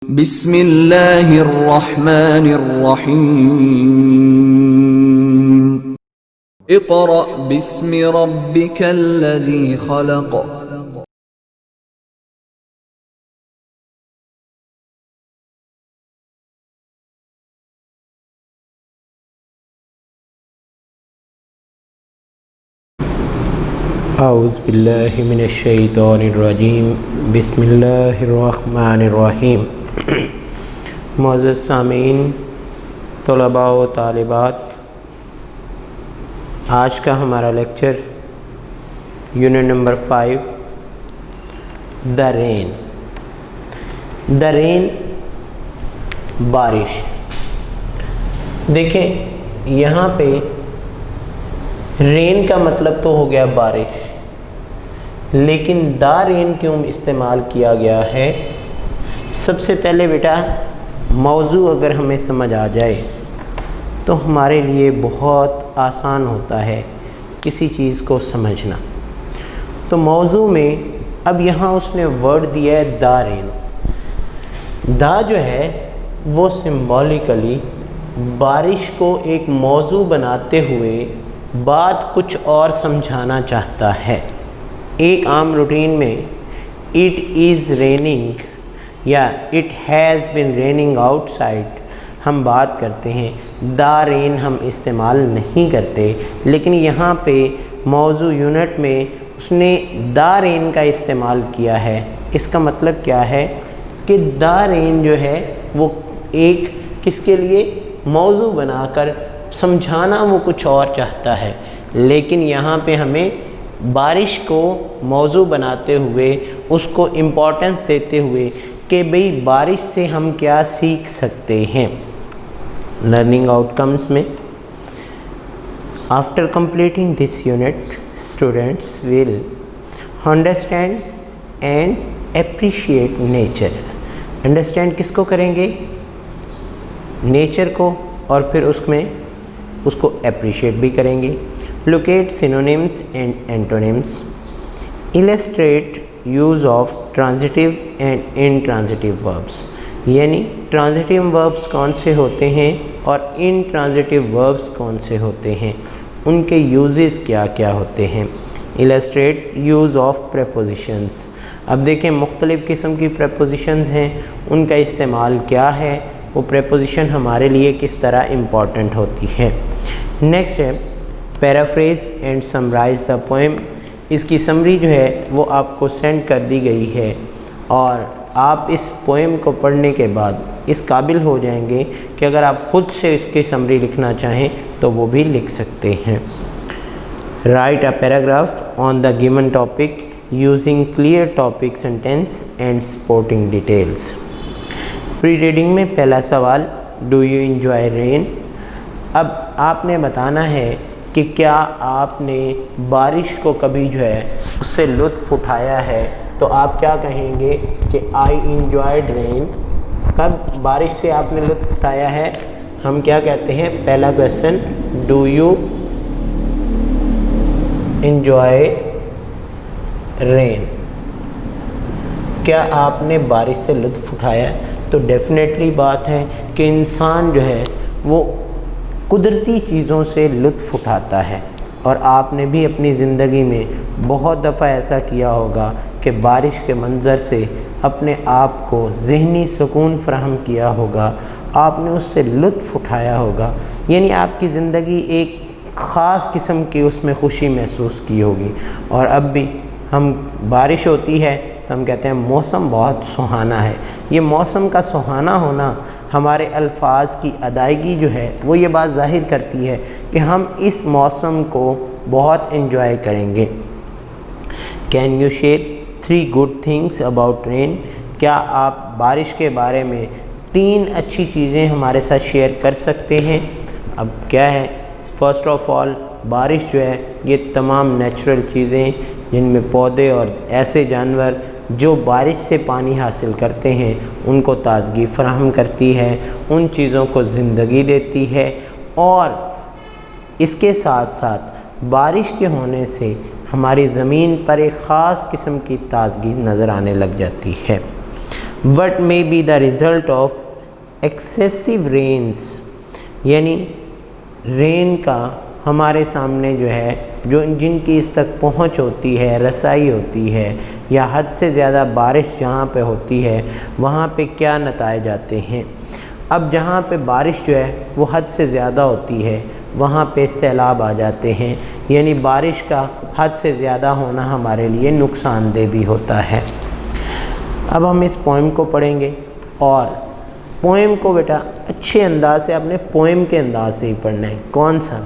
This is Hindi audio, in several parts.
बिस्मिल्लाहिर्रहमानिर्रहीम। इक़रा बिस्मि रब्बिकल्लज़ी खलक़। औज़ु बिल्लाहि मिनश्शैतानिर्रजीम। बिस्मिल्लाहिर्रहमानिर्रहीम। मुअज़्ज़ज़ सामीन, तलबा व तालिबात, आज का हमारा lecture unit number 5 the rain. The rain बारिश। देखें यहाँ पे रेन का मतलब तो हो गया बारिश, लेकिन द रेन क्यों इस्तेमाल किया गया है? सबसे पहले बेटा मौजू अगर हमें समझ आ जाए तो हमारे लिए बहुत आसान होता है किसी चीज़ को समझना। तो मौजू में अब यहाँ उसने वर्ड दिया है द रेन। द जो है वो सिंबॉलिकली बारिश को एक मौजू बनाते हुए बात कुछ और समझाना चाहता है। एक आम रूटीन में इट इज़ रेनिंग या it has been raining outside हम बात करते हैं, द रेन हम इस्तेमाल नहीं करते। लेकिन यहाँ पे मौजू यूनिट में उसने द रेन का इस्तेमाल किया है। इसका मतलब क्या है कि द रेन जो है वो एक किसके लिए मौजू बनाकर समझाना वो कुछ और चाहता है, लेकिन यहाँ पे हमें बारिश को मौजू बनाते हुए उसको इम्पोर्टेंस देते हुए कि भाई बारिश से हम क्या सीख सकते हैं लर्निंग आउटकम्स में। After completing this unit students will understand and appreciate nature. Understand किसको करेंगे? नेचर को, और फिर उसको एप्रिशिएट भी करेंगे। Locate synonyms and antonyms. Illustrate use of transitive and intransitive verbs, यानी ट्रांजिटिव वर्ब्स कौन से होते हैं और इनट्रांजिटिव वर्ब्स कौन से होते हैं, उनके यूजेस क्या क्या होते हैं। Illustrate use of prepositions. अब देखें मुख्तलिफ़ किस्म की प्रेपोजिशंस हैं, उनका इस्तेमाल क्या है, वो प्रेपोजिशन हमारे लिए किस तरह इम्पॉर्टेंट होती है। नेक्स्ट है paraphrase and summarise the poem. इसकी समरी जो है वो आपको सेंड कर दी गई है और आप इस पोएम को पढ़ने के बाद इस काबिल हो जाएंगे कि अगर आप ख़ुद से इसकी समरी लिखना चाहें तो वो भी लिख सकते हैं। Right a paragraph on the given topic using clear topic sentence and supporting details. Pre reading में पहला सवाल, डू यू एंजॉय रेन। अब आपने बताना है कि क्या आपने बारिश को कभी जो है उससे लुत्फ़ उठाया है। तो आप क्या कहेंगे कि आई एंजॉयड रेन। कब बारिश से आपने लुत्फ़ उठाया है? हम क्या कहते हैं? पहला question, do you enjoy rain. क्या आपने बारिश से लुत्फ़ उठाया? तो डेफिनेटली बात है कि इंसान जो है वो कुदरती चीज़ों से लुत्फ़ उठाता है, और आपने भी अपनी ज़िंदगी में बहुत दफ़ा ऐसा किया होगा कि बारिश के मंज़र से अपने आप को ज़हनी सुकून फ़राहम किया होगा, आपने उससे लुत्फ़ उठाया होगा, यानी आपकी ज़िंदगी एक ख़ास किस्म की उसमें खुशी महसूस की होगी। और अब भी हम बारिश होती है तो हम कहते हैं मौसम बहुत सुहाना है। ये मौसम का सुहाना होना हमारे अल्फाज की अदायगी जो है वो ये बात ज़ाहिर करती है कि हम इस मौसम को बहुत एंजॉय करेंगे। Can you share 3 good things about rain. क्या आप बारिश के बारे में 3 अच्छी चीज़ें हमारे साथ शेयर कर सकते हैं? अब क्या है, फ़र्स्ट ऑफ़ ऑल बारिश जो है ये तमाम नेचुरल चीज़ें जिनमें पौधे और ऐसे जानवर जो बारिश से पानी हासिल करते हैं उनको ताज़गी फ़राहम करती है, उन चीज़ों को ज़िंदगी देती है, और इसके साथ साथ बारिश के होने से हमारी ज़मीन पर एक ख़ास किस्म की ताज़गी नज़र आने लग जाती है। What may be the result of excessive rains, यानी रेन का हमारे सामने जो है, जो जिनकी इस तक पहुंच होती है, रसाई होती है, या हद से ज़्यादा बारिश जहाँ पे होती है वहाँ पे क्या नताए जाते हैं। अब जहाँ पे बारिश जो है वो हद से ज़्यादा होती है वहाँ पे सैलाब आ जाते हैं, यानी बारिश का हद से ज़्यादा होना हमारे लिए नुकसानदेह भी होता है। अब हम इस पोएम को पढ़ेंगे, और पोएम को बेटा अच्छे अंदाज से, अपने पोएम के अंदाज से ही पढ़ना है। कौन सा?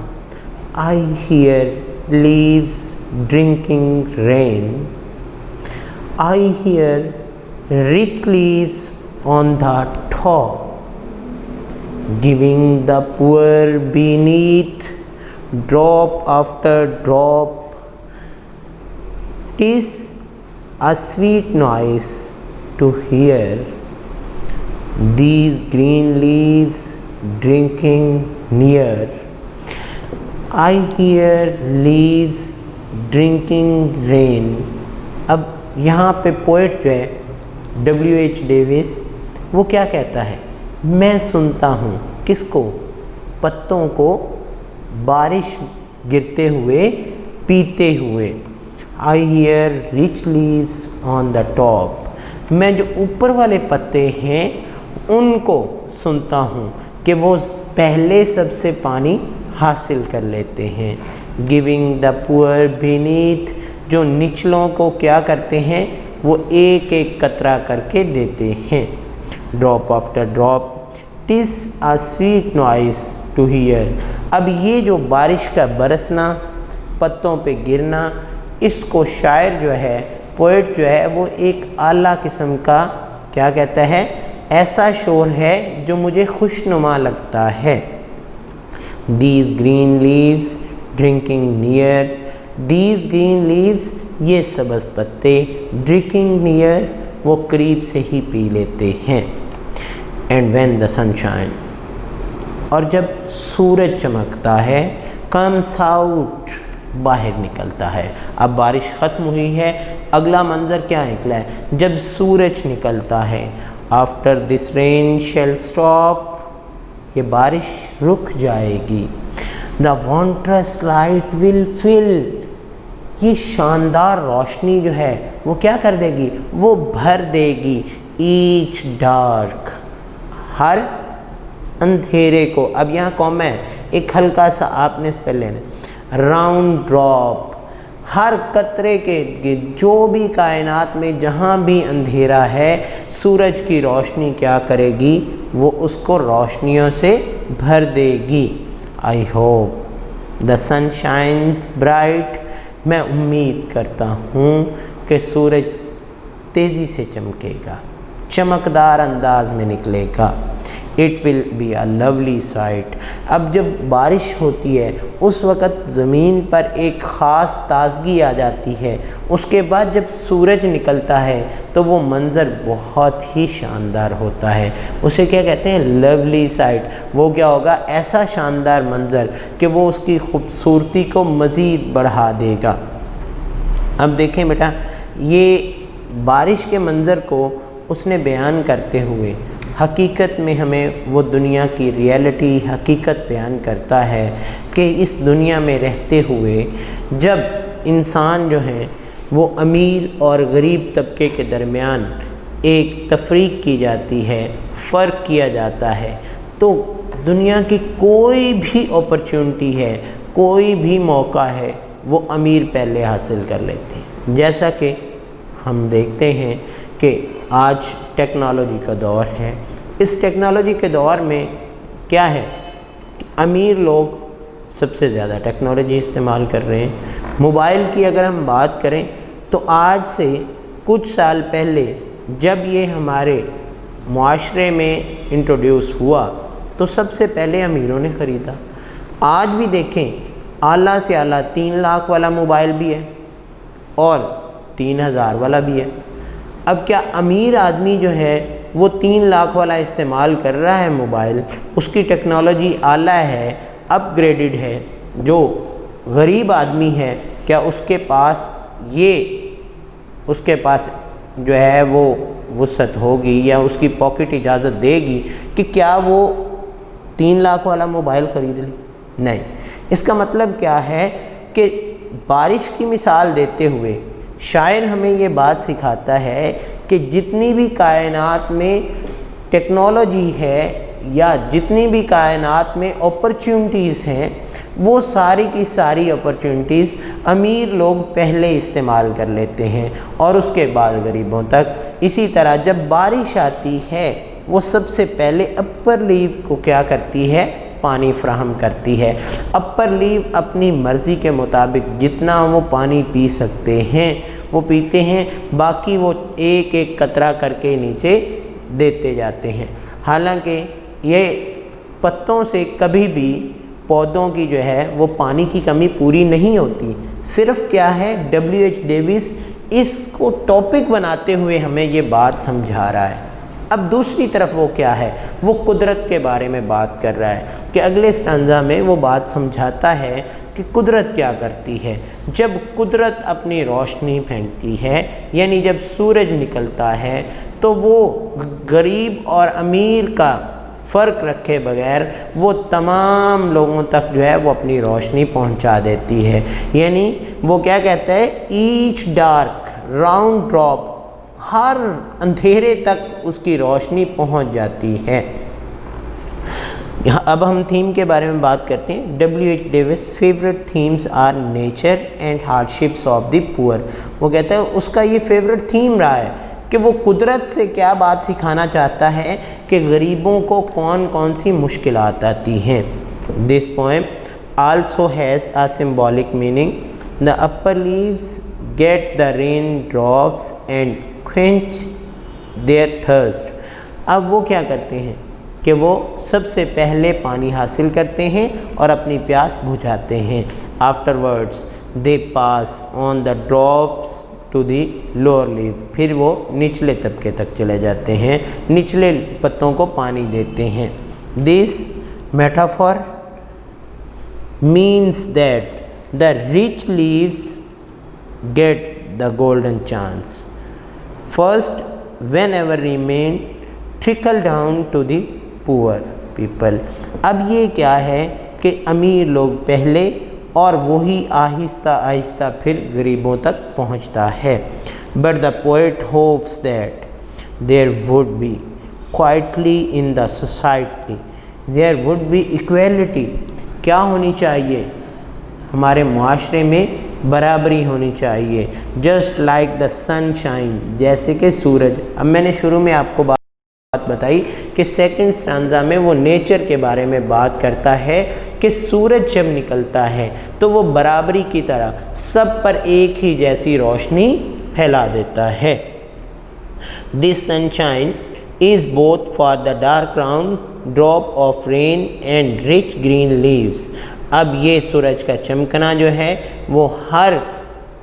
I hear leaves drinking rain, I hear rich leaves on the top, giving the poor beneath drop after drop. 'Tis a sweet noise to hear these green leaves drinking near. I hear leaves drinking rain. अब यहाँ पे पोएट जो है W.H. डेविस, वो क्या कहता है? मैं सुनता हूँ किसको? पत्तों को बारिश गिरते हुए, पीते हुए। आई hear rich leaves on the top, मैं जो ऊपर वाले पत्ते हैं उनको सुनता हूँ कि वो पहले सबसे पानी हासिल कर लेते हैं। गिविंग द पुअर बीनीथ, जो निचलों को क्या करते हैं? वो एक एक कतरा करके देते हैं। Drop after drop, TISS uh sweet noise to here. अब ये जो बारिश का बरसना, पत्तों पे गिरना, इसको शायर जो है, पोएट जो है, वो एक आला किस्म का क्या कहता है? ऐसा शोर है जो मुझे खुशनुमा लगता है। These green leaves drinking near, these green leaves, ये सब्ज़ पत्ते, ड्रिंकिंग नियर, वो करीब से ही पी लेते हैं। एंड व्हेन द सनशाइन, और जब सूरज चमकता है, कम्स आउट, बाहर निकलता है। अब बारिश ख़त्म हुई है, अगला मंज़र क्या निकला है? जब सूरज निकलता है। After this rain shall stop, ये बारिश रुक जाएगी। The wondrous light will fill, ये शानदार रोशनी जो है वो क्या कर देगी? वो भर देगी। ईच डार्क, हर अंधेरे को। अब यहाँ कॉमा है, एक हल्का सा आपने इस पर लेना। राउंड ड्रॉप, हर कतरे के, जो भी कायनात में जहाँ भी अंधेरा है, सूरज की रोशनी क्या करेगी? वो उसको रोशनियों से भर देगी। I hope the sun shines bright, मैं उम्मीद करता हूँ कि सूरज तेज़ी से चमकेगा, चमकदार अंदाज में निकलेगा। It will be a lovely site. अब जब बारिश होती है उस वक़्त ज़मीन पर एक ख़ास ताज़गी आ जाती है। उसके बाद जब सूरज निकलता है तो वो मंज़र बहुत ही शानदार होता है। उसे क्या कहते हैं? Lovely site. वो क्या होगा? ऐसा शानदार मंज़र कि वो उसकी खूबसूरती को मज़ीद बढ़ा देगा। अब देखें बेटा, ये बारिश के मंज़र को उसने बयान करते हुए हकीकत में हमें वो दुनिया की रियलिटी, हकीकत बयान करता है कि इस दुनिया में रहते हुए जब इंसान जो है वो अमीर और गरीब तबके के दरमियान एक तफरीक की जाती है, फ़र्क किया जाता है, तो दुनिया की कोई भी अपॉर्चुनिटी है, कोई भी मौका है, वो अमीर पहले हासिल कर लेते हैं। जैसा कि हम देखते हैं कि आज टेक्नोलॉजी का दौर है। इस टेक्नोलॉजी के दौर में क्या है कि अमीर लोग सबसे ज़्यादा टेक्नोलॉजी इस्तेमाल कर रहे हैं। मोबाइल की अगर हम बात करें तो आज से कुछ साल पहले जब ये हमारे मुआशरे में इंट्रोड्यूस हुआ तो सबसे पहले अमीरों ने ख़रीदा। आज भी देखें, आला से आला 3 लाख वाला मोबाइल भी है और 3000 वाला भी है। अब क्या अमीर आदमी जो है वो 3 लाख वाला इस्तेमाल कर रहा है मोबाइल, उसकी टेक्नोलॉजी आला है, अपग्रेडेड है। जो गरीब आदमी है क्या उसके पास जो है वो वसअत होगी या उसकी पॉकेट इजाज़त देगी कि क्या वो 3 लाख वाला मोबाइल ख़रीद ले? नहीं। इसका मतलब क्या है कि बारिश की मिसाल देते हुए शायर हमें ये बात सिखाता है कि जितनी भी कायनात में टेक्नोलॉजी है या जितनी भी कायनात में अपॉर्चुनिटीज़ हैं, वो सारी की सारी अपॉर्चुनिटीज़ अमीर लोग पहले इस्तेमाल कर लेते हैं और उसके बाद गरीबों तक। इसी तरह जब बारिश आती है वो सबसे पहले अपर लीव को क्या करती है? पानी फ्राहम करती है। अपर लीव अपनी मर्ज़ी के मुताबिक जितना वो पानी पी सकते हैं वो पीते हैं, बाकी वो एक एक कतरा करके नीचे देते जाते हैं। हालांकि ये पत्तों से कभी भी पौधों की जो है वो पानी की कमी पूरी नहीं होती। सिर्फ क्या है, W.H. डेविस इसको टॉपिक बनाते हुए हमें ये बात समझा रहा है। अब दूसरी तरफ वो क्या है, वो कुदरत के बारे में बात कर रहा है कि अगले स्टांजा में वो बात समझाता है कि कुदरत क्या करती है। जब कुदरत अपनी रोशनी फेंकती है, यानी जब सूरज निकलता है, तो वो गरीब और अमीर का फ़र्क रखे बगैर वो तमाम लोगों तक जो है वो अपनी रोशनी पहुंचा देती है। यानी वो क्या कहता है, ईच डार्क राउंड ड्रॉप, हर अंधेरे तक उसकी रोशनी पहुंच जाती है। यहाँ अब हम थीम के बारे में बात करते हैं। W.H. Davies favourite themes are nature and hardships of the poor. वो कहता है उसका ये फेवरेट थीम रहा है कि वो कुदरत से क्या बात सिखाना चाहता है कि गरीबों को कौन कौन सी मुश्किलात आती हैं। This poem also has a symbolic meaning. The upper leaves get the raindrops and quench their thirst. अब वो क्या करते हैं कि वो सबसे पहले पानी हासिल करते हैं और अपनी प्यास बुझाते हैं। Afterwards they pass on the drops to the lower leaf, फिर वो निचले तबके तक चले जाते हैं, निचले पत्तों को पानी देते हैं। This metaphor means that the rich leaves get the golden chance first when ever remain trickle down to the poor people. अब ये क्या है कि अमीर लोग पहले और वही आहिस्ता आहिस्ता फिर गरीबों तक पहुंचता है। But the poet hopes that there would be quietly in the society, there would be equality. क्या होनी चाहिए? हमारे मुआशरे में बराबरी होनी चाहिए। जस्ट लाइक द सनशाइन, जैसे कि सूरज। अब मैंने शुरू में आपको बात बताई कि सेकंड स्टांजा में वो नेचर के बारे में बात करता है कि सूरज जब निकलता है तो वो बराबरी की तरह सब पर एक ही जैसी रोशनी फैला देता है। This sunshine is both for the dark round drop of rain and rich green leaves. अब ये सूरज का चमकना जो है वो हर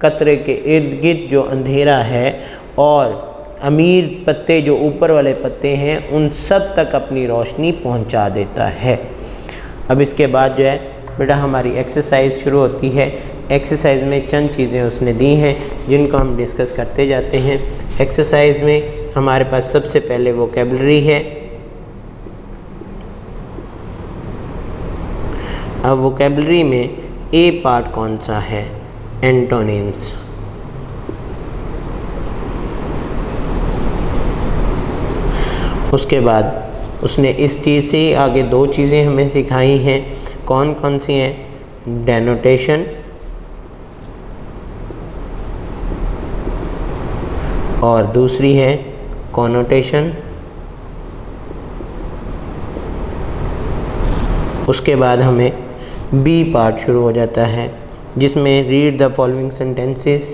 कतरे के इर्द गिर्द जो अंधेरा है और अमीर पत्ते जो ऊपर वाले पत्ते हैं उन सब तक अपनी रोशनी पहुंचा देता है। अब इसके बाद जो है बेटा हमारी एक्सरसाइज शुरू होती है। एक्सरसाइज में चंद चीज़ें उसने दी हैं जिनको हम डिस्कस करते जाते हैं। एक्सरसाइज में हमारे पास सबसे पहले वोकैबुलरी है। अब वोकैबुलरी में ए पार्ट कौन सा है? एंटोनिम्स। उसके बाद उसने इस चीज़ से आगे 2 चीज़ें हमें सिखाई हैं। कौन कौन सी हैं? डेनोटेशन और दूसरी है कॉनोटेशन। उसके बाद हमें बी पार्ट शुरू हो जाता है जिसमें read the following sentences.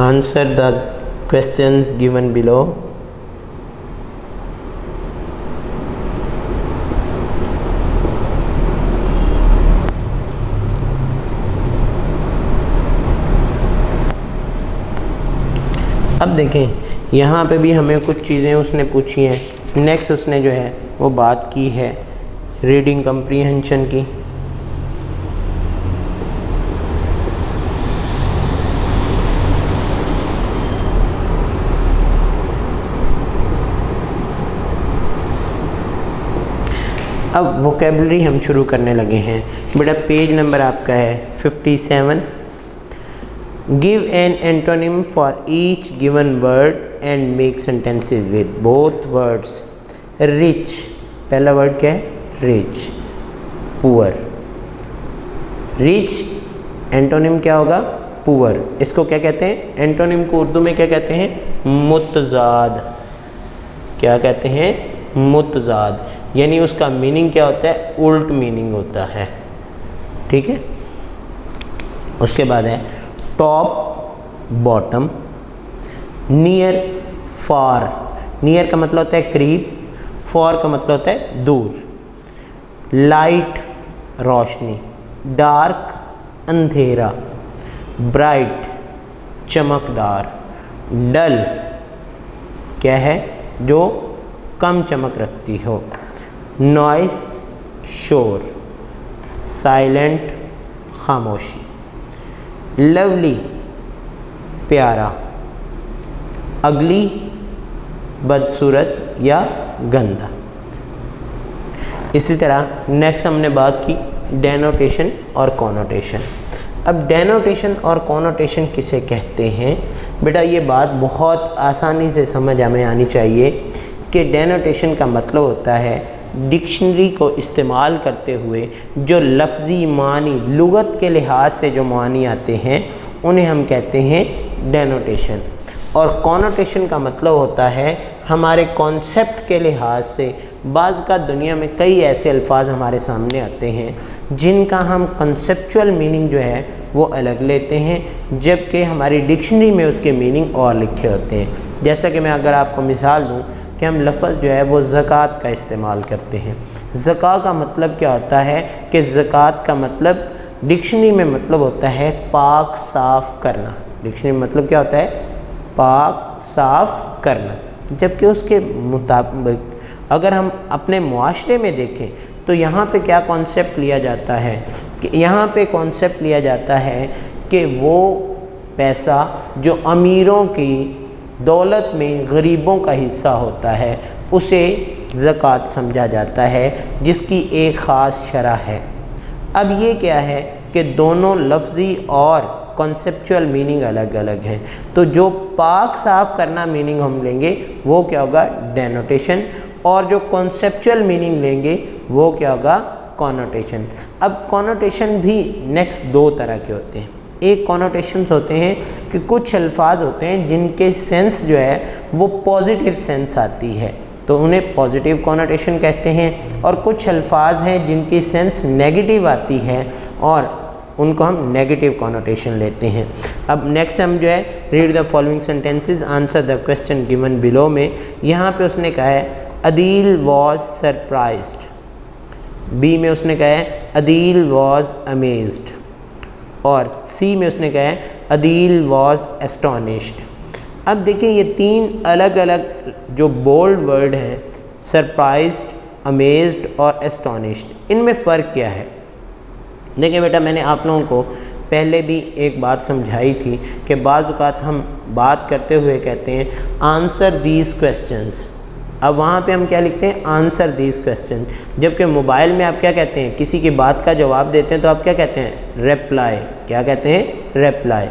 Answer the questions given below. अब देखें यहाँ पे भी हमें कुछ चीज़ें उसने पूछी हैं। नेक्स्ट उसने जो है वो बात की है रीडिंग कम्प्रीहेंशन की। अब वोकेबलरी हम शुरू करने लगे हैं। बेटा पेज नंबर आपका है 57। Give an antonym for each given word and make sentences with both words. Rich, पहला वर्ड क्या है? रिच। पुअर। रिच एंटोनिम क्या होगा? पुअर। इसको क्या कहते हैं? एंटोनिम को उर्दू में क्या कहते हैं? मुतजाद। क्या कहते हैं? मुतजाद। यानी उसका मीनिंग क्या होता है? उल्ट मीनिंग होता है। ठीक है। उसके बाद है टॉप, बॉटम, नियर, फार। नियर का मतलब होता है करीब, फार का मतलब होता है दूर। लाइट, रोशनी, डार्क, अंधेरा, ब्राइट, चमकदार, डल क्या है? जो कम चमक रखती हो, नॉइस, शोर, साइलेंट, खामोशी, लवली, प्यारा, अगली, बदसूरत या गंदा। इसी तरह नेक्स्ट हमने बात की डेनोटेशन और कॉनोटेशन। अब डेनोटेशन और कॉनोटेशन किसे कहते हैं? बेटा ये बात बहुत आसानी से समझ हमें आनी चाहिए कि डेनोटेशन का मतलब होता है डिक्शनरी को इस्तेमाल करते हुए जो लफ्ज़ी मानी, लुगत के लिहाज से जो मानी आते हैं उन्हें हम कहते हैं डेनोटेशन। और कॉनोटेशन का मतलब होता है हमारे कॉन्सेप्ट के लिहाज से बाज़ का दुनिया में कई ऐसे अल्फाज हमारे सामने आते हैं जिनका हम कंसेप्चुअल मीनिंग जो है वो अलग लेते हैं, जबकि हमारी डिक्शनरी में उसके मीनिंग और लिखे होते हैं। जैसा कि मैं अगर आपको मिसाल दूं कि हम लफ्ज़ जो है वो ज़कात का इस्तेमाल करते हैं। ज़का का मतलब क्या होता है कि ज़कात का मतलब डिक्शनरी में मतलब होता है पाक साफ़ करना। डिक्शनरी में मतलब क्या होता है? पाक साफ़ करना। जबकि उसके मुताबिक अगर हम अपने मुआशरे में देखें तो यहाँ पे क्या कॉन्सेप्ट लिया जाता है कि यहाँ पे कॉन्सेप्ट लिया जाता है कि वो पैसा जो अमीरों की दौलत में गरीबों का हिस्सा होता है उसे ज़कात समझा जाता है, जिसकी एक ख़ास शरह है। अब ये क्या है कि दोनों लफ्ज़ी और कॉन्सेप्चुअल मीनिंग अलग अलग हैं। तो जो पाक साफ़ करना मीनिंग हम लेंगे वो क्या होगा? डेनोटेशन। और जो कॉन्सेप्चुअल मीनिंग लेंगे वो क्या होगा? कॉनोटेशन। अब कॉनोटेशन भी नेक्स्ट दो तरह के होते हैं। एक कॉनोटेशंस होते हैं कि कुछ अल्फाज होते हैं जिनके सेंस जो है वो पॉजिटिव सेंस आती है, तो उन्हें पॉजिटिव कॉनोटेशन कहते हैं। और कुछ अल्फाज हैं जिनकी सेंस नेगेटिव आती है और उनको हम नेगेटिव कॉनोटेशन लेते हैं। अब नेक्स्ट हम जो है read the following sentences, answer the question given below में। यहाँ पे उसने कहा है अदील वॉज सरप्राइज्ड। बी में उसने कहा है अदील वॉज अमेज्ड। और सी में उसने कहा है अदील वॉज एस्टोनिश्ड। अब देखिए ये तीन अलग अलग जो बोल्ड वर्ड हैं, सरप्राइज्ड, अमेज्ड और एस्टोनिश्ड, इनमें फ़र्क क्या है? देखिए बेटा मैंने आप लोगों को पहले भी एक बात समझाई थी कि बाज़ औक़ात हम बात करते हुए कहते हैं आंसर दीज क्वेश्चंस। अब वहाँ पे हम क्या लिखते हैं? Answer these question. जबकि मोबाइल में आप क्या कहते हैं? किसी की बात का जवाब देते हैं तो आप क्या कहते हैं? रिप्लाई। क्या कहते हैं? रिप्लाई।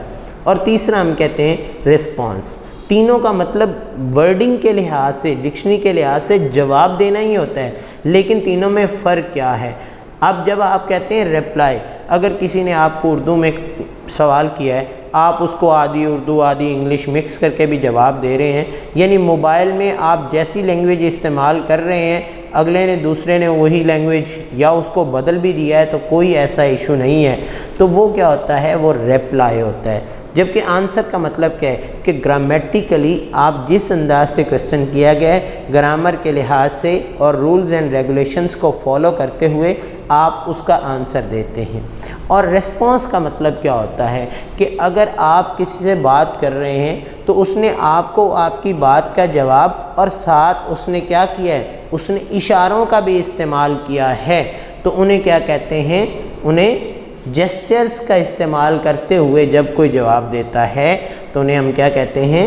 और तीसरा हम कहते हैं रिस्पॉन्स। तीनों का मतलब वर्डिंग के लिहाज से, डिक्शनरी के लिहाज से जवाब देना ही होता है, लेकिन तीनों में फ़र्क क्या है? अब जब आप कहते हैं रिप्लाई, अगर किसी ने आपको उर्दू में सवाल किया है, आप उसको आधी उर्दू आधी इंग्लिश मिक्स करके भी जवाब दे रहे हैं, यानी मोबाइल में आप जैसी लैंग्वेज इस्तेमाल कर रहे हैं अगले ने दूसरे ने वही लैंग्वेज या उसको बदल भी दिया है तो कोई ऐसा इशू नहीं है, तो वो क्या होता है, वो रिप्लाई होता है। जबकि आंसर का मतलब क्या है कि ग्रामेटिकली आप जिस अंदाज से क्वेश्चन किया गया है, ग्रामर के लिहाज से और रूल्स एंड रेगुलेशंस को फॉलो करते हुए आप उसका आंसर देते हैं। और रिस्पॉन्स का मतलब क्या होता है कि अगर आप किसी से बात कर रहे हैं तो उसने आपको आपकी बात का जवाब और साथ उसने क्या किया है, उसने इशारों का भी इस्तेमाल किया है, तो उन्हें क्या कहते हैं, उन्हें जेस्चर्स का इस्तेमाल करते हुए जब कोई जवाब देता है तो उन्हें हम क्या कहते हैं,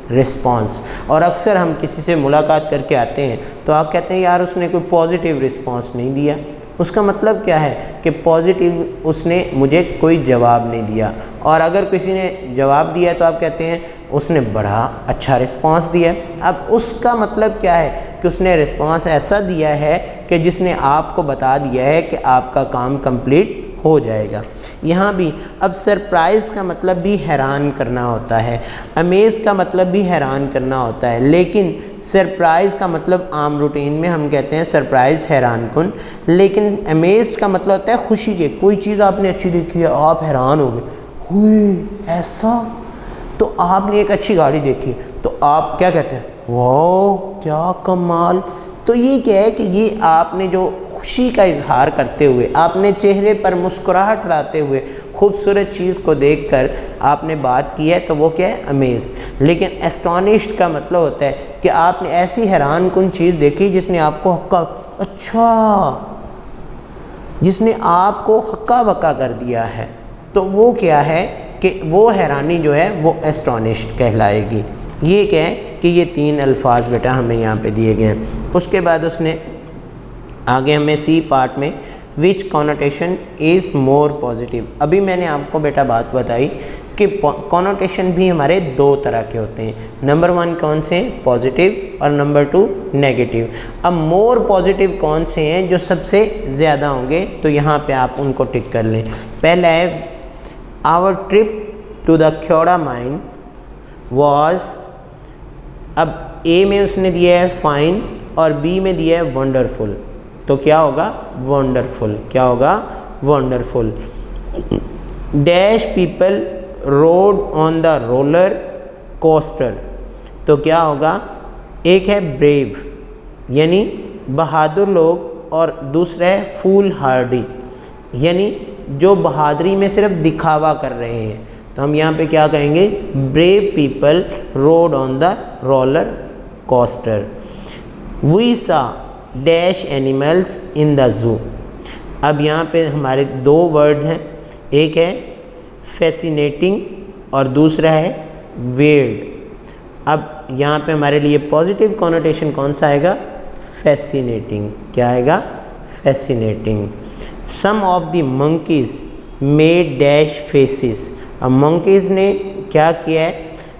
रिस्पॉन्स। और अक्सर हम किसी से मुलाकात करके आते हैं तो आप कहते हैं यार उसने कोई पॉजिटिव रिस्पॉन्स नहीं दिया, उसका मतलब क्या है कि पॉजिटिव उसने मुझे कोई जवाब नहीं दिया। और अगर किसी ने जवाब दिया तो आप कहते हैं उसने बड़ा अच्छा रिस्पॉन्स दिया। अब उसका मतलब क्या है कि उसने रिस्पॉन्स ऐसा दिया है कि जिसने आपको बता दिया है कि आपका काम कंप्लीट हो जाएगा। यहाँ भी अब सरप्राइज़ का मतलब भी हैरान करना होता है, अमेज़ का मतलब भी हैरान करना होता है, लेकिन सरप्राइज़ का मतलब आम रूटीन में हम कहते हैं सरप्राइज़ हैरान कुन, लेकिन अमेज़ड का मतलब होता है खुशी के। कोई चीज़ आपने अच्छी देखी है, आप हैरान हो गए, हुई ऐसा। तो आपने एक अच्छी गाड़ी देखी तो आप क्या कहते हैं, वाह क्या कमाल। तो ये क्या है कि ये आपने जो खुशी का इजहार करते हुए, आपने चेहरे पर मुस्कुराहट लाते हुए खूबसूरत चीज़ को देखकर आपने बात की है, तो वो क्या है, अमेज़। लेकिन एस्टोनिश्ड का मतलब होता है कि आपने ऐसी हैरान कुन चीज़ देखी जिसने आपको हक्का, अच्छा, जिसने आपको हक्का बक्का कर दिया है, तो वो क्या है कि वो हैरानी जो है वो एस्टोनिश्ड कहलाएगी। ये क्या है कि ये 3 अल्फाज बेटा हमें यहाँ पे दिए गए हैं। उसके बाद उसने आगे हमें सी पार्ट में विच कॉनोटेशन इज़ मोर पॉजिटिव। अभी मैंने आपको बेटा बात बताई कि कॉनोटेशन भी हमारे 2 तरह के होते हैं। नंबर 1 कौन से हैं, पॉजिटिव, और नंबर 2 नेगेटिव। अब मोर पॉजिटिव कौन से हैं जो सबसे ज़्यादा होंगे, तो यहाँ पे आप उनको टिक कर लें। पहला है our trip to the Khewra mine was, अब ए में उसने दिया है फाइन और बी में दिया है वंडरफुल, तो क्या होगा, वंडरफुल। क्या होगा, wonderful. Dash people rode on the roller coaster, तो क्या होगा, एक है ब्रेव यानी बहादुर लोग, और दूसरा है फूल हार्डी यानी जो बहादुरी में सिर्फ दिखावा कर रहे हैं। तो हम यहाँ पे क्या कहेंगे, brave people rode on the roller coaster. We saw dash animals in the zoo. अब यहाँ पे हमारे 2 वर्ड हैं, एक है फैसिनेटिंग और दूसरा है वेयर्ड। अब यहाँ पे हमारे लिए पॉजिटिव कॉनोटेशन कौन सा आएगा, फैसिनेटिंग। क्या आएगा, fascinating. Some of the monkeys made dash faces. अब मंकीज़ ने क्या किया है,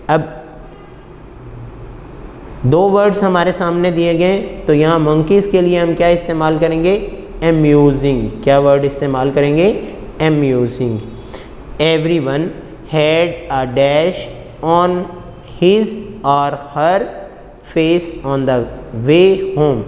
अब 2 वर्ड्स हमारे सामने दिए गए, तो यहाँ मंकीज़ के लिए हम क्या इस्तेमाल करेंगे, एम्यूजिंग। क्या वर्ड इस्तेमाल करेंगे, amusing. Everyone had a dash on his और her face on the way home.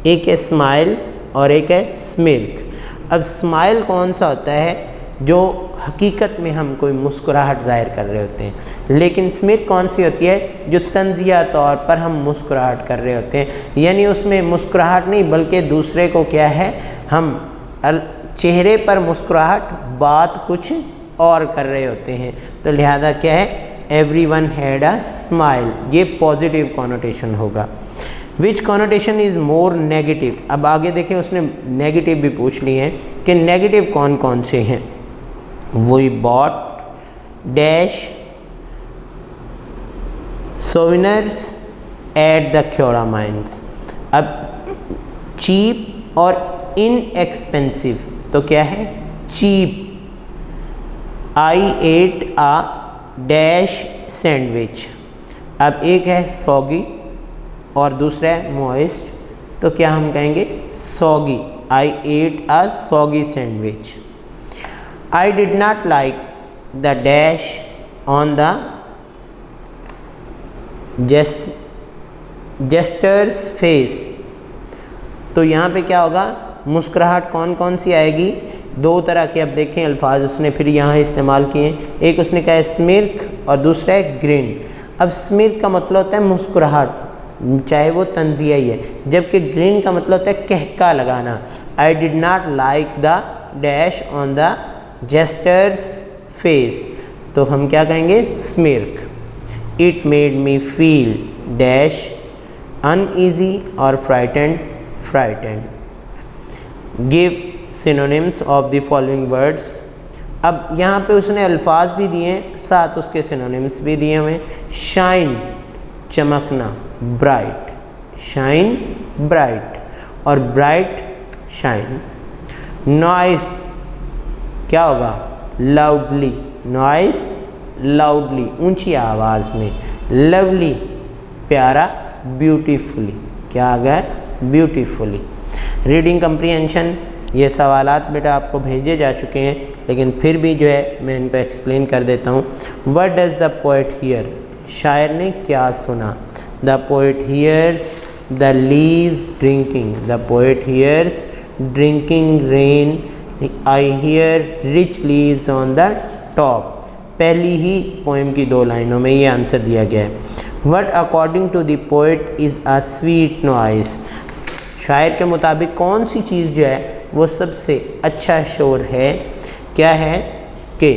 एक है स्माइल और एक है स्मिर्क। अब स्माइल कौन सा होता है, जो हकीकत में हम कोई मुस्कुराहट ज़ाहिर कर रहे होते हैं, लेकिन स्मिर्क कौन सी होती है, जो तंजिया तौर पर हम मुस्कुराहट कर रहे होते हैं, यानी उसमें मुस्कुराहट नहीं बल्कि दूसरे को क्या है, हम चेहरे पर मुस्कुराहट, बात कुछ और कर रहे होते हैं। तो लिहाजा क्या है, एवरीवन हैड अ स्माइल, ये पॉजिटिव कॉनोटेशन होगा। विच कॉनोटेशन इज़ मोर नेगेटिव। अब आगे देखें, उसने नेगेटिव भी पूछ लिए हैं कि नेगेटिव कौन कौन से हैं। We bought dash souvenirs at the Khewra mines. अब चीप और इनएक्सपेंसिव, तो क्या है, cheap. I ate a dash sandwich. अब एक है सॉगी और दूसरा है मॉइस्ट, तो क्या हम कहेंगे, soggy. I at a soggy sandwich. I did not like the dash on the jester's face. तो यहाँ पे क्या होगा, मुस्कुराहट कौन कौन सी आएगी, दो तरह के अब देखें अल्फाज उसने फिर यहाँ इस्तेमाल किए। एक उसने कहा है स्मिर्क और दूसरा है ग्रिन। अब स्मिर्क का मतलब होता है मुस्कुराहट, चाहे वो तंजिया ही है, जबकि ग्रिन का मतलब होता है कहका लगाना। I did not like the dash on the jester's face, तो हम क्या कहेंगे, smirk. It made me feel dash uneasy और frightened, frightened. Give synonyms of the following words. अब यहाँ पे उसने अल्फाज भी दिए हैं, साथ उसके सिनोनिम्स भी दिए हुए। शाइन चमकना, ब्राइट, शाइन ब्राइट, और ब्राइट शाइन। नॉइस क्या होगा, लाउडली, नॉइस लाउडली ऊंची आवाज़ में। लवली प्यारा, ब्यूटीफुली, क्या आ गया, ब्यूटीफुली। रीडिंग कंप्रीहेंशन, ये सवालात बेटा आपको भेजे जा चुके हैं, लेकिन फिर भी जो है मैं इन पर एक्सप्लेन कर देता हूँ। What does the poet hear, शायर ने क्या सुना। The poet hears the leaves drinking, the poet hears drinking rain, I hear rich leaves on the top. पहली ही पोएम की 2 लाइनों में ये आंसर दिया गया है। What according to the poet is a sweet noise, शायर के मुताबिक कौन सी चीज़ जो है वो सबसे अच्छा शोर है, क्या है कि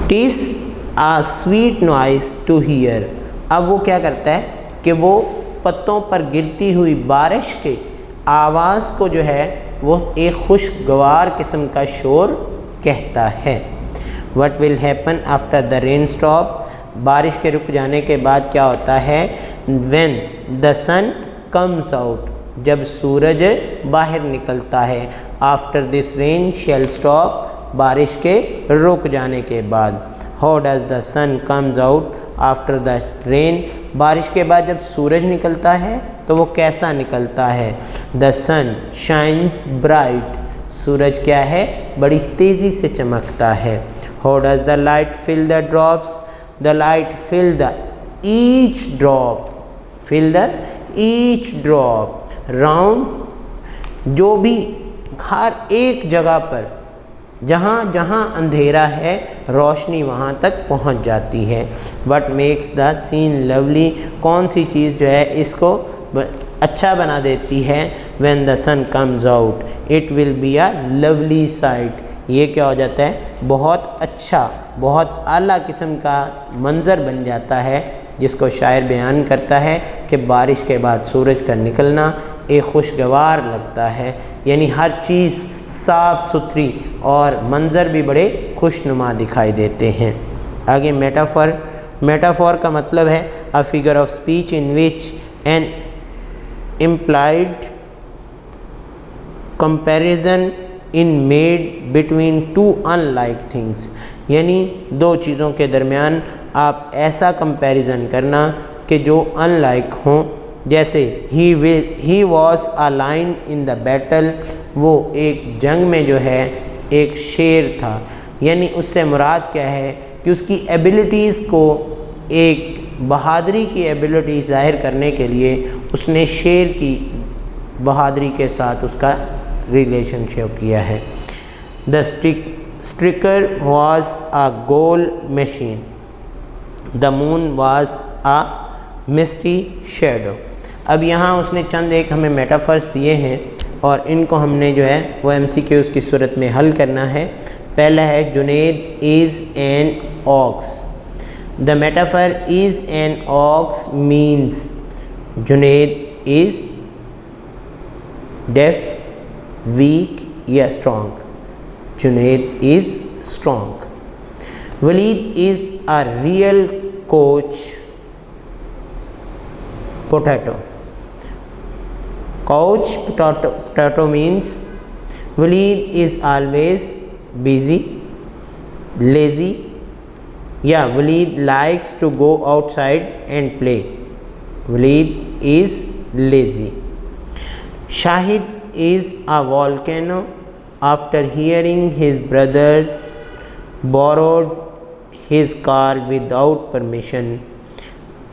TISS uh sweet noise to here. अब वो क्या करता है कि वो पत्तों पर गिरती हुई बारिश के आवाज़ को जो है वो एक खुशगवार किस्म का शोर कहता है। What will happen after the rain stop, बारिश के रुक जाने के बाद क्या होता है। When the sun comes out, जब सूरज बाहर निकलता है। After this rain shall stop, बारिश के रुक जाने के बाद। How does the sun comes out after the rain, बारिश के बाद जब सूरज निकलता है तो वो कैसा निकलता है। द सन शाइन्स ब्राइट, सूरज क्या है, बड़ी तेज़ी से चमकता है। How does the light fill the drops, the light fill the each drop, fill the each drop. Round, जो भी हर एक जगह पर जहाँ जहाँ अंधेरा है रोशनी वहाँ तक पहुँच जाती है। What makes the scene lovely, कौन सी चीज़ जो है इसको अच्छा बना देती है। When the sun comes out it will be a lovely sight, ये क्या हो जाता है, बहुत अच्छा, बहुत आला किस्म का मंज़र बन जाता है, जिसको शायर बयान करता है कि बारिश के बाद सूरज का निकलना एक खुशगवार लगता है। यानी हर चीज़ साफ़ सुथरी और मंज़र भी बड़े खुशनुमा दिखाई देते हैं। आगे मेटाफर, मेटाफर का मतलब है a figure of speech in which N implied comparison in made between two unlike things, यानी दो चीज़ों के दरमियान आप ऐसा कंपैरिजन करना कि जो अनलाइक हों। जैसे he was a line in the battle, वो एक जंग में जो है एक शेर था, यानी उससे मुराद क्या है कि उसकी एबिलिटीज़ को, एक बहादुरी की एबिलिटी ज़ाहिर करने के लिए उसने शेर की बहादुरी के साथ उसका रिलेशनशिप किया है। The striker was a goal machine, the moon was a misty shadow. अब यहाँ उसने चंद एक हमें मेटाफर्स दिए हैं और इनको हमने जो है वो MCQs की सूरत में हल करना है। पहला है Junaid is an ox. The metaphor is an ox means Junaid is deaf, weak या strong. Junaid is strong. Walid is a real couch potato. Couch potato means Waleed is always busy, lazy. Yeah, Waleed likes to go outside and play. Waleed is lazy. Shahid is a volcano. After hearing his brother borrowed his car without permission,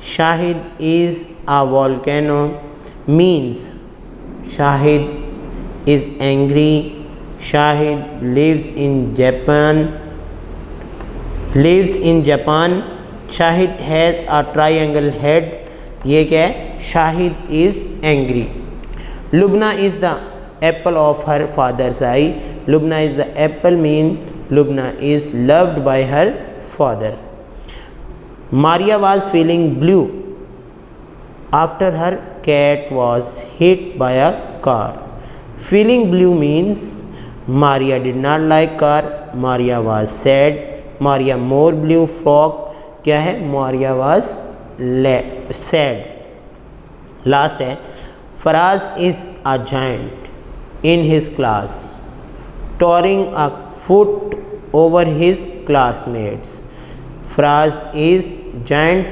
Shahid is a volcano means Shahid is angry. Shahid lives in Japan. Shahid has a triangle head. ये क्या है? Shahid is angry. Lubna is the apple of her father's eye. Lubna is the apple mean Lubna is loved by her father. Maria was feeling blue after her cat was hit by a car. Feeling blue means Maria did not like car. Maria was sad. Maria more blue frog क्या है? Maria was sad. लास्ट है Faraz is a giant in his class, towering a foot over his classmates. Faraz is giant.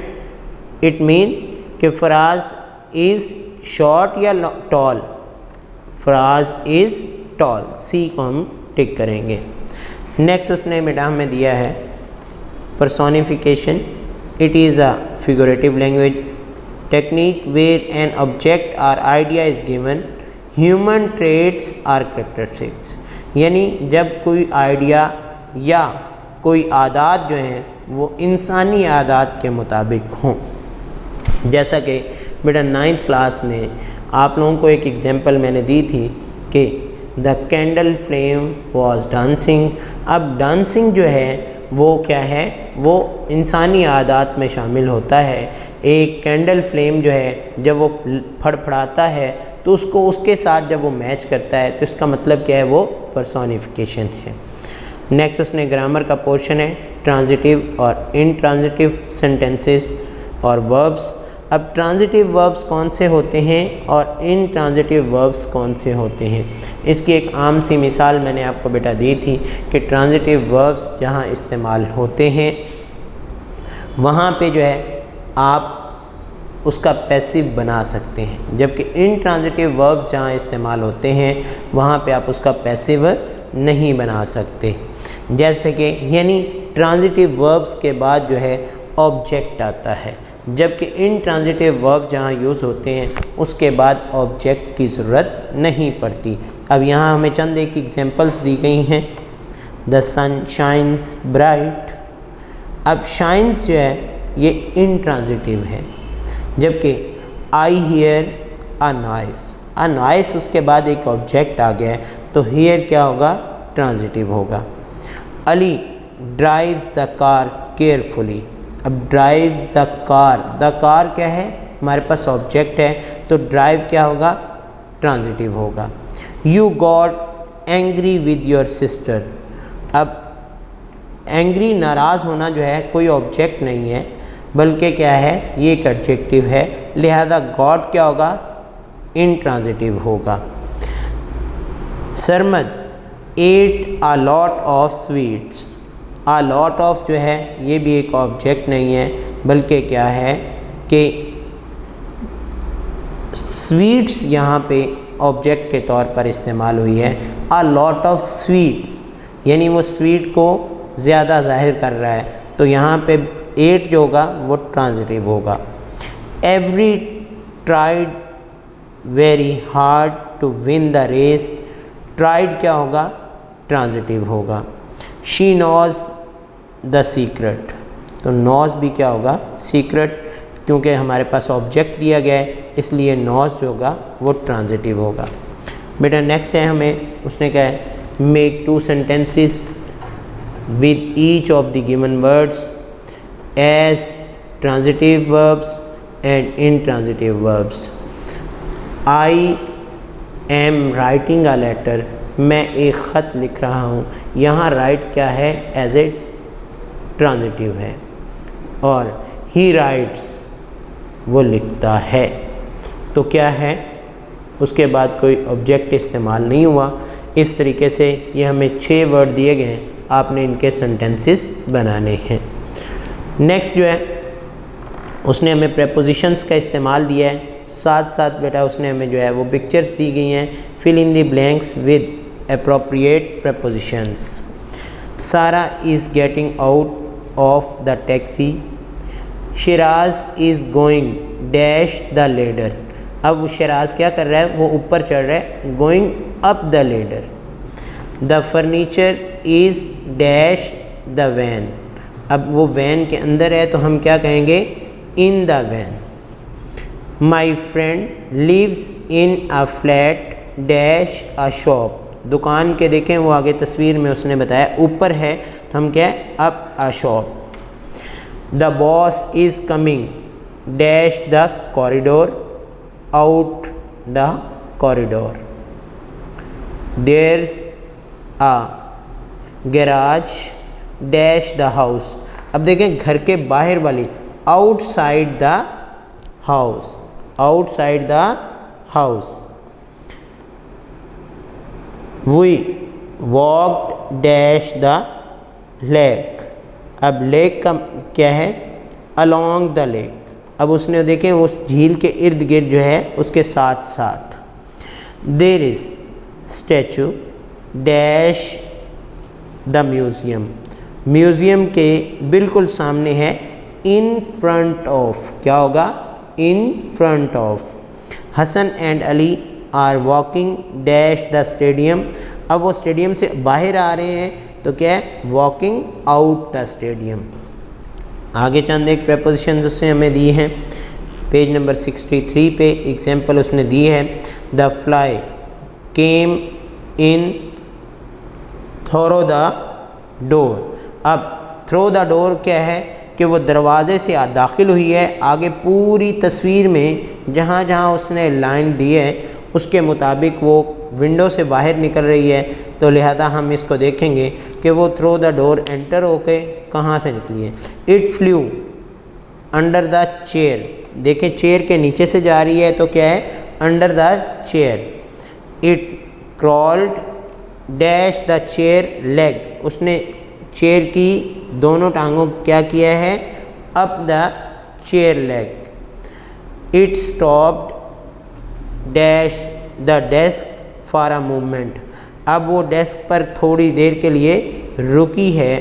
It mean कि Faraz is short या tall? Faraz is tall. C को हम टिक करेंगे. नेक्स्ट उसने बेटा हमें दिया है personification. It is a figurative language technique where an object or idea is given human traits or characteristics. यानी जब कोई आइडिया या कोई आदात जो हैं वो इंसानी आदात के मुताबिक हों. जैसा कि बेटा 9th क्लास में आप लोगों को एक एग्जांपल मैंने दी थी कि the candle flame was dancing. अब डांसिंग जो है वो क्या है? वो इंसानी आदात में शामिल होता है. एक कैंडल फ्लेम जो है जब वो फड़फड़ाता है तो उसको उसके साथ जब वो मैच करता है तो इसका मतलब क्या है? वो पर्सोनिफिकेशन है. नेक्स्ट उसने ग्रामर का पोर्शन है ट्रांजिटिव और इनट्रांजिटिव सेंटेंसेस और वर्ब्स. अब ट्रांजिटिव वर्ब्स कौन से होते हैं और इनट्रांजिटिव वर्ब्स कौन से होते हैं? इसकी एक आम सी मिसाल मैंने आपको बेटा दी थी कि ट्रांजिटिव वर्ब्स जहाँ इस्तेमाल होते हैं वहाँ पे जो है आप उसका पैसिव बना सकते हैं, जबकि इनट्रांजिटिव वर्ब्स जहाँ इस्तेमाल होते हैं वहाँ पे आप उसका पैसिव नहीं बना सकते. जैसे कि यानी ट्रांजिटिव वर्ब्स के बाद जो है ऑब्जेक्ट आता है, जबकि इनट्रांजिटिव वर्ब जहाँ यूज़ होते हैं उसके बाद ऑब्जेक्ट की ज़रूरत नहीं पड़ती. अब यहाँ हमें चंद एक एग्जांपल्स दी गई हैं. The sun shines bright. अब शाइन्स जो है ये इनट्रांजिटिव है, जबकि I hear a noise. A noise उसके बाद एक ऑब्जेक्ट आ गया है तो हियर क्या होगा? ट्रांजिटिव होगा. Ali drives the car carefully. अब ड्राइव्स द कार क्या है? हमारे पास ऑब्जेक्ट है तो ड्राइव क्या होगा? ट्रांजिटिव होगा. You got angry with your sister. अब एंग्री नाराज़ होना जो है कोई ऑब्जेक्ट नहीं है बल्कि क्या है? ये एक एडजेक्टिव है, लिहाजा गॉट क्या होगा? इनट्रांजिटिव होगा. Sarmad at a lot of sweets. A lot of जो है ये भी एक ऑब्जेक्ट नहीं है बल्कि क्या है कि स्वीट्स यहाँ पे ऑब्जेक्ट के तौर पर इस्तेमाल हुई है. अ लॉट ऑफ स्वीट्स यानी वो स्वीट को ज़्यादा जाहिर कर रहा है तो यहाँ पे एट जो होगा वो ट्रांजिटिव होगा. Every tried very hard to win the race. Tried क्या होगा? ट्रांजिटिव होगा. She knows the secret. तो नोज भी क्या होगा? सीक्रेट, क्योंकि हमारे पास ऑब्जेक्ट दिया गया है इसलिए नोज जो होगा वो ट्रांजिटिव होगा. बेटा नेक्स्ट है हमें उसने क्या है? Make 2 sentences with each of the given words as transitive verbs and intransitive verbs. I am writing a letter. मैं एक ख़त लिख रहा हूँ. यहाँ राइट क्या है? एज ए ट्रांजिटिव है. और ही राइट्स वो लिखता है. तो क्या है? उसके बाद कोई ऑब्जेक्ट इस्तेमाल नहीं हुआ. इस तरीके से ये हमें 6 वर्ड दिए गए हैं, आपने इनके सेंटेंसेस बनाने हैं. नेक्स्ट जो है उसने हमें प्रेपोजिशंस का इस्तेमाल दिया है, साथ साथ बेटा उसने हमें जो है वो पिक्चर्स दी गई हैं. Fill in the blanks with appropriate prepositions. Sarah is getting out of the taxi. Shiraz is going dash the ladder. अब वो शराज क्या कर रहा है, वो ऊपर चढ़ रहा है, going up the ladder. The furniture is dash the van. अब वो वैन के अंदर है तो हम क्या कहेंगे, in the van. My friend lives in a flat dash a shop. दुकान के देखें वो आगे तस्वीर में उसने बताया ऊपर है तो हम क्या है, up a shop. The boss is coming dash the corridor out the corridor. There's a garage dash the house. अब देखें घर के बाहर वाली, outside the house, outside the house. We walked dash the lake. अब लेक का क्या है, अलोंग द लेक। अब उसने देखें उस झील के इर्द गिर्द जो है उसके साथ साथ। There is statue dash the museum. Museum के बिल्कुल सामने है, इन फ्रंट ऑफ। क्या होगा, in front of. Hasan and Ali are walking dash the stadium. अब वो स्टेडियम से बाहर आ रहे हैं तो क्या है, वॉकिंग आउट द स्टेडियम। आगे चंद एक प्रपोजिशंस उससे हमें दी हैं। पेज नंबर 63 पे एग्जाम्पल उसने दी है। The fly came in through the door. अब थ्रो द डोर क्या है कि वो दरवाज़े से दाखिल हुई है। आगे पूरी तस्वीर में जहाँ जहाँ उसने लाइन दी है उसके मुताबिक वो विंडो से बाहर निकल रही है, तो लिहाजा हम इसको देखेंगे कि वो थ्रो द डोर एंटर होके कहाँ से निकली है। It flu under the chair. देखें चेयर के नीचे से जा रही है तो क्या है, under the chair. It crawled dash the chair leg. उसने चेयर की दोनों टांगों क्या किया है, up the chair leg. It stopped dash the desk for a moment. अब वो डेस्क पर थोड़ी देर के लिए रुकी है,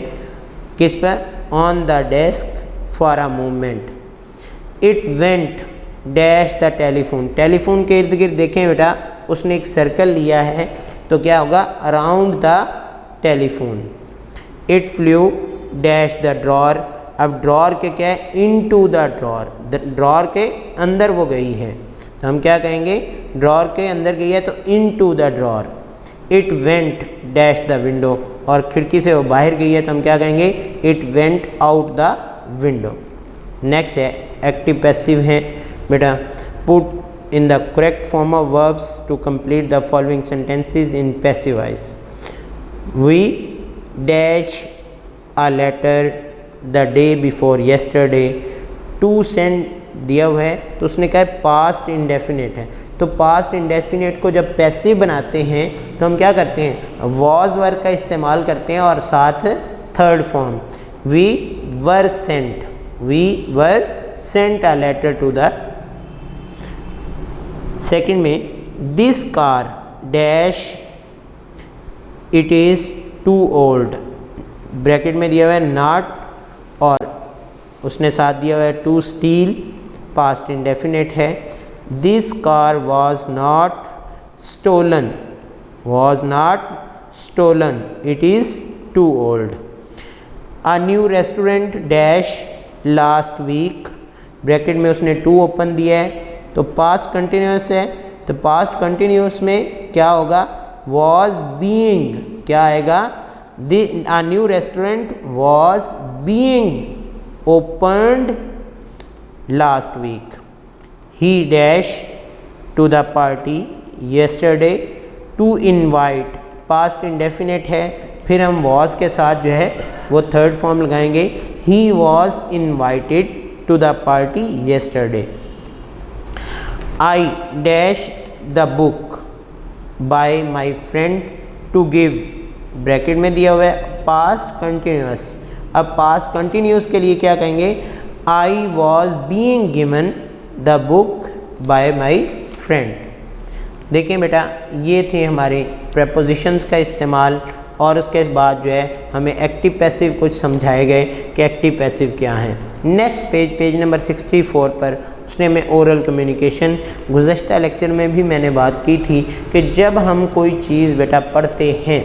किस पर, on the desk for a moment. It went dash the telephone. Telephone के इर्द गिर्द देखें बेटा उसने एक सर्कल लिया है तो क्या होगा, around the telephone. It flu dash the drawer. अब ड्रॉर के क्या है, इन टू द ड्रॉर। ड्रॉर के अंदर वो गई है तो हम क्या कहेंगे, ड्रॉर के अंदर गई है तो into the drawer. It went dash the window. और खिड़की से वो बाहर गई है तो हम क्या कहेंगे, it went out the window. Next है एक्टिव पैसिव है बेटा। Put in the correct form of verbs to complete the following sentences in passive voice. We dash a letter the day before yesterday. To send दिया हुआ है तो उसने कहा है पास्ट इंडेफिनिट है, तो पास्ट इंडेफिनिट को जब पैसिव बनाते हैं तो हम क्या करते हैं, वॉज वर्ब का इस्तेमाल करते हैं और साथ third form. We were sent a letter to the. Second में this car dash it is too old. Bracket में दिया हुआ है नॉट और उसने साथ दिया हुआ है टू स्टील, पास्ट इंडेफिनिट है। This car was not stolen, it is too old. A new restaurant dash last week. Bracket में उसने टू ओपन दिया है तो पास्ट कंटिन्यूस है, तो पास्ट कंटिन्यूस में क्या होगा, वॉज बीइंग। क्या आएगा, a new restaurant was being opened last week. He dashed to the party yesterday to invite. past indefinite है, फिर हम was के साथ जो है वो थर्ड फॉर्म लगाएंगे। He was invited to the party yesterday. I dashed the book by my friend to give. Bracket में दिया हुआ है पास्ट कंटिन्यूस। अब पास्ट कंटिन्यूस के लिए क्या कहेंगे, I was being given the book by my friend. देखिए बेटा ये थे हमारे प्रेपोजिशंस का इस्तेमाल और उसके बाद जो है हमें एक्टिव पैसिव कुछ समझाए गए कि एक्टिव पैसिव क्या है। नेक्स्ट पेज नंबर 64 पर उसने में ओरल कम्युनिकेशन, गुज़श्ता लेक्चर में भी मैंने बात की थी कि जब हम कोई चीज़ बेटा पढ़ते हैं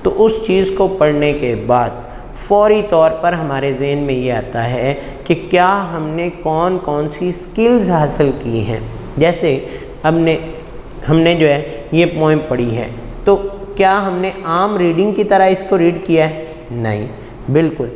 तो उस चीज़ को पढ़ने के बाद फ़ौरी तौर पर हमारे जहन में ये आता है कि क्या हमने कौन कौन सी स्किल्स हासिल की हैं। जैसे हमने जो है ये पोएम पढ़ी है, तो क्या हमने आम रीडिंग की तरह इसको रीड किया है? नहीं, बिल्कुल।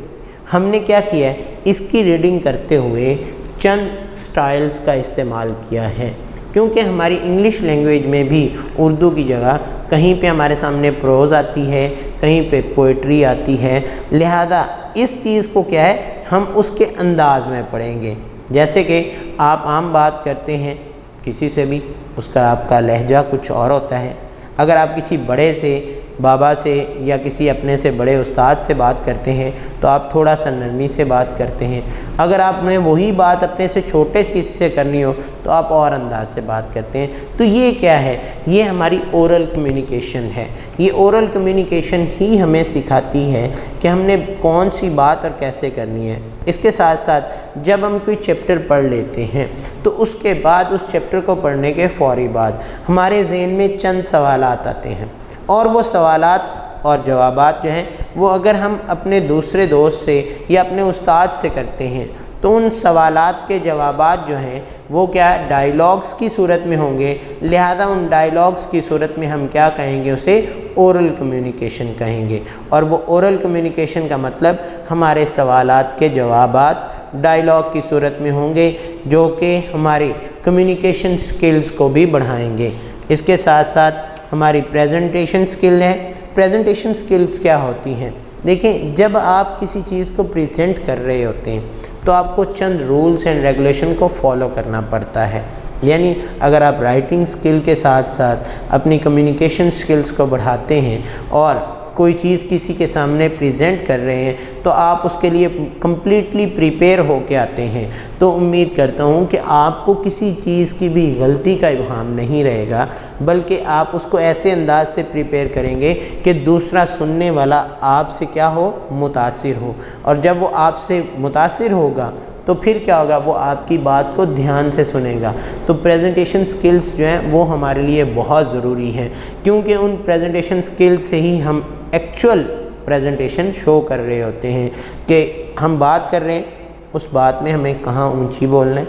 हमने क्या किया है, इसकी रीडिंग करते हुए चंद स्टाइल्स का इस्तेमाल किया है, क्योंकि हमारी इंग्लिश लैंग्वेज में भी उर्दू की जगह कहीं पे हमारे सामने प्रोज़ आती है, कहीं पे पोइट्री आती है। लिहाजा इस चीज़ को क्या है, हम उसके अंदाज में पढ़ेंगे। जैसे कि आप आम बात करते हैं किसी से भी, उसका आपका लहजा कुछ और होता है। अगर आप किसी बड़े से, बाबा से या किसी अपने से बड़े उस्ताद से बात करते हैं तो आप थोड़ा सा नरमी से बात करते हैं। अगर आपने वही बात अपने से छोटे किसी से करनी हो तो आप और अंदाज से बात करते हैं। तो ये क्या है, ये हमारी ओरल कम्युनिकेशन है। ये ओरल कम्युनिकेशन ही हमें सिखाती है कि हमने कौन सी बात और कैसे करनी है। इसके साथ साथ जब हम कोई चैप्टर पढ़ लेते हैं तो उसके बाद उस चैप्टर को पढ़ने के फ़ौरी बाद हमारे ज़हन में चंद सवालात आते हैं, और वो सवालात और जवाबात जो हैं वो अगर हम अपने दूसरे दोस्त से या अपने उस्ताद से करते हैं तो उन सवालात के जवाबात जो हैं वो क्या डायलॉग्स की सूरत में होंगे। लिहाजा उन डायलॉग्स की सूरत में हम क्या कहेंगे, उसे ओरल कम्युनिकेशन कहेंगे। और वो ओरल कम्युनिकेशन का मतलब हमारे सवालात के जवाबात डायलॉग की सूरत में होंगे, जो कि हमारे कम्युनिकेशन स्किल्स को भी बढ़ाएंगे। इसके साथ साथ हमारी प्रेजेंटेशन स्किल है। प्रेजेंटेशन स्किल्स क्या होती हैं? देखें, जब आप किसी चीज़ को प्रेजेंट कर रहे होते हैं तो आपको चंद रूल्स एंड रेगुलेशन को फॉलो करना पड़ता है। यानी अगर आप राइटिंग स्किल के साथ साथ अपनी कम्युनिकेशन स्किल्स को बढ़ाते हैं और कोई चीज़ किसी के सामने प्रेजेंट कर रहे हैं तो आप उसके लिए कम्प्लीटली प्रिपेयर होके आते हैं। तो उम्मीद करता हूँ कि आपको किसी चीज़ की भी गलती का इब्हाम नहीं रहेगा, बल्कि आप उसको ऐसे अंदाज से प्रिपेयर करेंगे कि दूसरा सुनने वाला आपसे क्या हो, मुतासिर हो। और जब वो आपसे मुतासिर होगा तो फिर क्या होगा, वो आपकी बात को ध्यान से सुनेगा। तो प्रेजेंटेशन स्किल्स जो हैं वो हमारे लिए बहुत ज़रूरी हैं, क्योंकि उन प्रेजेंटेशन स्किल्स से ही हम एक्चुअल प्रेजेंटेशन शो कर रहे होते हैं कि हम बात कर रहे हैं, उस बात में हमें कहाँ ऊंची बोलना है,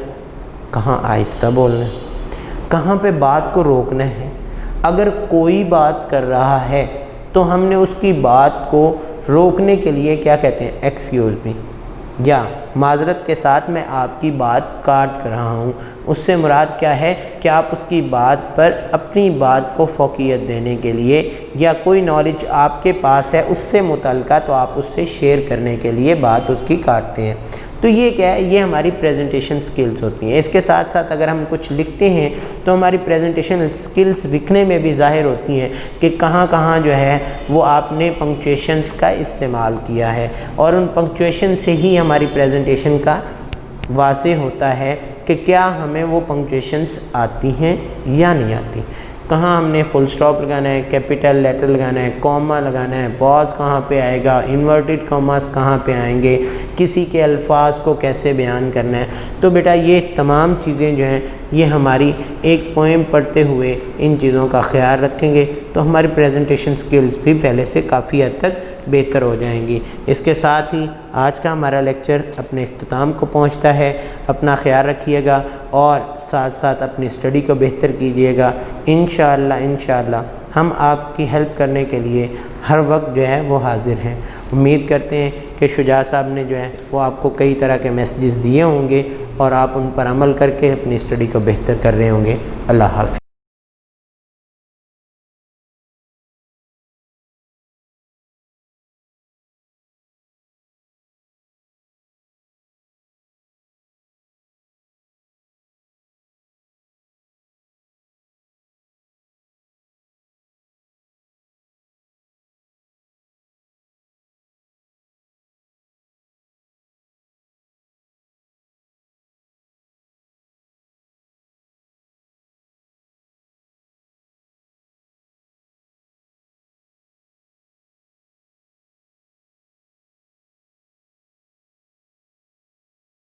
कहाँ आहिस्ता बोलना है, कहाँ पे बात को रोकना है। अगर कोई बात कर रहा है तो हमने उसकी बात को रोकने के लिए क्या कहते हैं, एक्सक्यूज़ मी, या माजरत के साथ मैं आपकी बात काट कर रहा हूँ। उससे मुराद क्या है कि आप उसकी बात पर अपनी बात को फ़ौक़ियत देने के लिए या कोई नॉलेज आपके पास है उससे मुतल्लिक़ा तो आप उससे शेयर करने के लिए बात उसकी काटते हैं। तो ये क्या है, ये हमारी प्रेजेंटेशन स्किल्स होती हैं। इसके साथ साथ अगर हम कुछ लिखते हैं तो हमारी प्रेजेंटेशन स्किल्स लिखने में भी ज़ाहिर होती हैं कि कहाँ कहाँ जो है वो आपने पंक्चुएशंस का इस्तेमाल किया है, और उन पंक्चुएशन से ही हमारी प्रेजेंटेशन का वाज़े होता है कि क्या हमें वो पंक्चुएशंस आती हैं या नहीं आती। कहाँ हमने फुल स्टॉप लगाना है, कैपिटल लेटर लगाना है, कॉमा लगाना है, पॉज कहाँ पे आएगा, इन्वर्टेड कॉमास कहाँ पे आएंगे, किसी के अल्फाज को कैसे बयान करना है। तो बेटा ये तमाम चीज़ें जो हैं ये हमारी एक पोएम पढ़ते हुए इन चीज़ों का ख्याल रखेंगे तो हमारी प्रेजेंटेशन स्किल्स भी पहले से काफ़ी हद तक बेहतर हो जाएंगी। इसके साथ ही आज का हमारा लेक्चर अपने इख्तिताम को पहुंचता है। अपना ख्याल रखिएगा और साथ साथ अपनी स्टडी को बेहतर कीजिएगा। इंशाअल्लाह हम आपकी हेल्प करने के लिए हर वक्त जो है वो हाज़िर हैं। उम्मीद करते हैं कि शुजा साहब ने जो है वो आपको कई तरह के मैसेजेस दिए होंगे और आप उन पर अमल करके अपनी स्टडी को बेहतर कर रहे होंगे। अल्लाह हाफ़िज़।